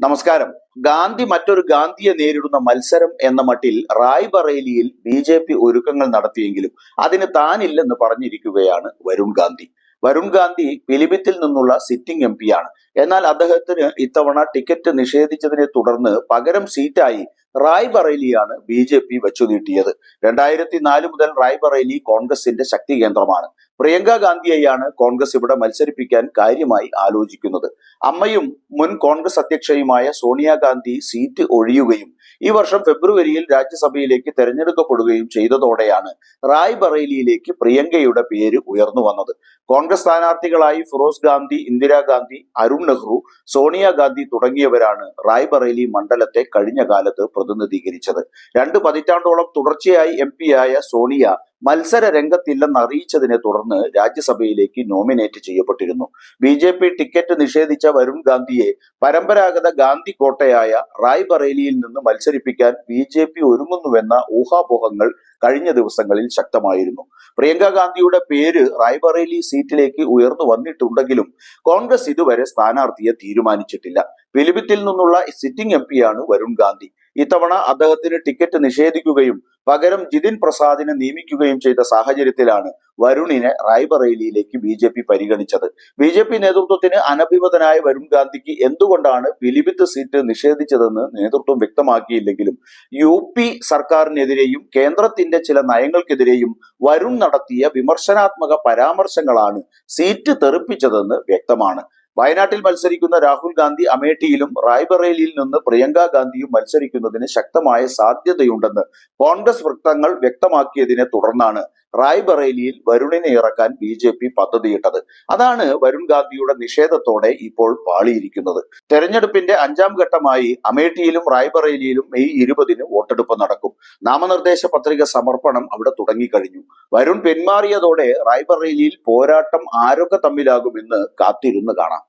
നമസ്കാരം. ഗാന്ധി മറ്റൊരു ഗാന്ധിയെ നേരിടുന്ന മത്സരം എന്ന മട്ടിൽ റായ്ബറേലിയിൽ ബി.ജെ.പി. ഒരുക്കങ്ങൾ നടത്തിയെങ്കിലും അതിന് താനില്ലെന്ന് പറഞ്ഞിരിക്കുകയാണ് വരുൺ ഗാന്ധി. വരുൺ ഗാന്ധി പിലിഭിത്തിൽ നിന്നുള്ള സിറ്റിംഗ് എം.പിയാണ്. എന്നാൽ അദ്ദേഹത്തിന് ഇത്തവണ ടിക്കറ്റ് നിഷേധിച്ചതിനെ തുടർന്ന് പകരം സീറ്റായി റായ്ബറേലിയാണ് ബി.ജെ.പി. വെച്ചുനീട്ടിയത്. 2004 മുതൽ റായ്ബറേലി കോൺഗ്രസിന്റെ ശക്തി കേന്ദ്രമാണ്. പ്രിയങ്ക ഗാന്ധിയെയാണ് കോൺഗ്രസ് ഇവിടെ മത്സരിപ്പിക്കാൻ കാര്യമായി ആലോചിക്കുന്നത്. അമ്മയും മുൻ കോൺഗ്രസ് അധ്യക്ഷയുമായ സോണിയാഗാന്ധി സീറ്റ് ഒഴിയുകയും ഈ വർഷം ഫെബ്രുവരിയിൽ രാജ്യസഭയിലേക്ക് തെരഞ്ഞെടുക്കപ്പെടുകയും ചെയ്തതോടെയാണ് റായ്ബറേലിയിലേക്ക് പ്രിയങ്കയുടെ പേര് ഉയർന്നു വന്നത്. കോൺഗ്രസ് സ്ഥാനാർത്ഥികളായി ഫിറോസ് ഗാന്ധി, ഇന്ദിരാഗാന്ധി, അരുൺ നെഹ്റു, സോണിയാഗാന്ധി തുടങ്ങിയവരാണ് റായ്ബറേലി മണ്ഡലത്തെ കഴിഞ്ഞ കാലത്ത് പ്രതിനിധീകരിച്ചത്. 2 പതിറ്റാണ്ടോളം തുടർച്ചയായി എം.പിയായ സോണിയ മത്സര രംഗത്തില്ലെന്ന് അറിയിച്ചതിനെ തുടർന്ന് രാജ്യസഭയിലേക്ക് നോമിനേറ്റ് ചെയ്യപ്പെട്ടിരുന്നു. ബി.ജെ.പി. ടിക്കറ്റ് നിഷേധിച്ച വരുൺ ഗാന്ധിയെ പരമ്പരാഗത ഗാന്ധി കോട്ടയായ റായ്ബറേലിയിൽ നിന്ന് മത്സരിപ്പിക്കാൻ ബി.ജെ.പി. ഒരുങ്ങുന്നുവെന്ന ഊഹാപോഹങ്ങൾ കഴിഞ്ഞ ദിവസങ്ങളിൽ ശക്തമായിരുന്നു. പ്രിയങ്ക ഗാന്ധിയുടെ പേര് റായ്ബറേലി സീറ്റിലേക്ക് ഉയർന്നു വന്നിട്ടുണ്ടെങ്കിലും കോൺഗ്രസ് ഇതുവരെ സ്ഥാനാർത്ഥിയെ തീരുമാനിച്ചിട്ടില്ല. പിലിഭിത്തിൽ നിന്നുള്ള സിറ്റിംഗ് എം.പിയാണ് വരുൺ ഗാന്ധി. ഇത്തവണ അദ്ദേഹത്തിന് ടിക്കറ്റ് നിഷേധിക്കുകയും പകരം ജിതിൻ പ്രസാദിനെ നിയമിക്കുകയും ചെയ്ത സാഹചര്യത്തിലാണ് വരുണിനെ റായ്ബറേലിയിലേക്ക് ബി.ജെ.പി. പരിഗണിച്ചത്. ബി.ജെ.പി. നേതൃത്വത്തിന് അനഭിമതനായ വരുൺ ഗാന്ധിക്ക് എന്തുകൊണ്ടാണ് പിലിഭിത്ത് സീറ്റ് നിഷേധിച്ചതെന്ന് നേതൃത്വം വ്യക്തമാക്കിയില്ലെങ്കിലും യു.പി. സർക്കാരിനെതിരെയും കേന്ദ്രത്തിന്റെ ചില നയങ്ങൾക്കെതിരെയും വരുൺ നടത്തിയ വിമർശനാത്മക പരാമർശങ്ങളാണ് സീറ്റ് തെറിപ്പിച്ചതെന്ന് വ്യക്തമാണ്. വയനാട്ടിൽ മത്സരിക്കുന്ന രാഹുൽ ഗാന്ധി അമേഠിയിലും റായ്ബറേലിയിൽ നിന്ന് പ്രിയങ്ക ഗാന്ധിയും മത്സരിക്കുന്നതിന് ശക്തമായ സാധ്യതയുണ്ടെന്ന് കോൺഗ്രസ് വൃത്തങ്ങൾ വ്യക്തമാക്കിയതിനെ തുടർന്നാണ് റായ്ബറേലിയിൽ വരുണിനെ ഇറക്കാൻ ബി.ജെ.പി. പദ്ധതിയിട്ടത്. അതാണ് വരുൺ ഗാന്ധിയുടെ നിഷേധത്തോടെ ഇപ്പോൾ പാളിയിരിക്കുന്നത്. തെരഞ്ഞെടുപ്പിന്റെ 5ാം ഘട്ടമായി അമേഠിയിലും റായ്ബറേലിയിലും മെയ് 20-ന് വോട്ടെടുപ്പ് നടക്കും. നാമനിർദ്ദേശ പത്രിക സമർപ്പണം അവിടെ തുടങ്ങിക്കഴിഞ്ഞു. വരുൺ പിന്മാറിയതോടെ റായ്ബറേലിയിൽ പോരാട്ടം ആരൊക്കെ തമ്മിലാകുമെന്ന് കാത്തിരുന്ന് കാണാം.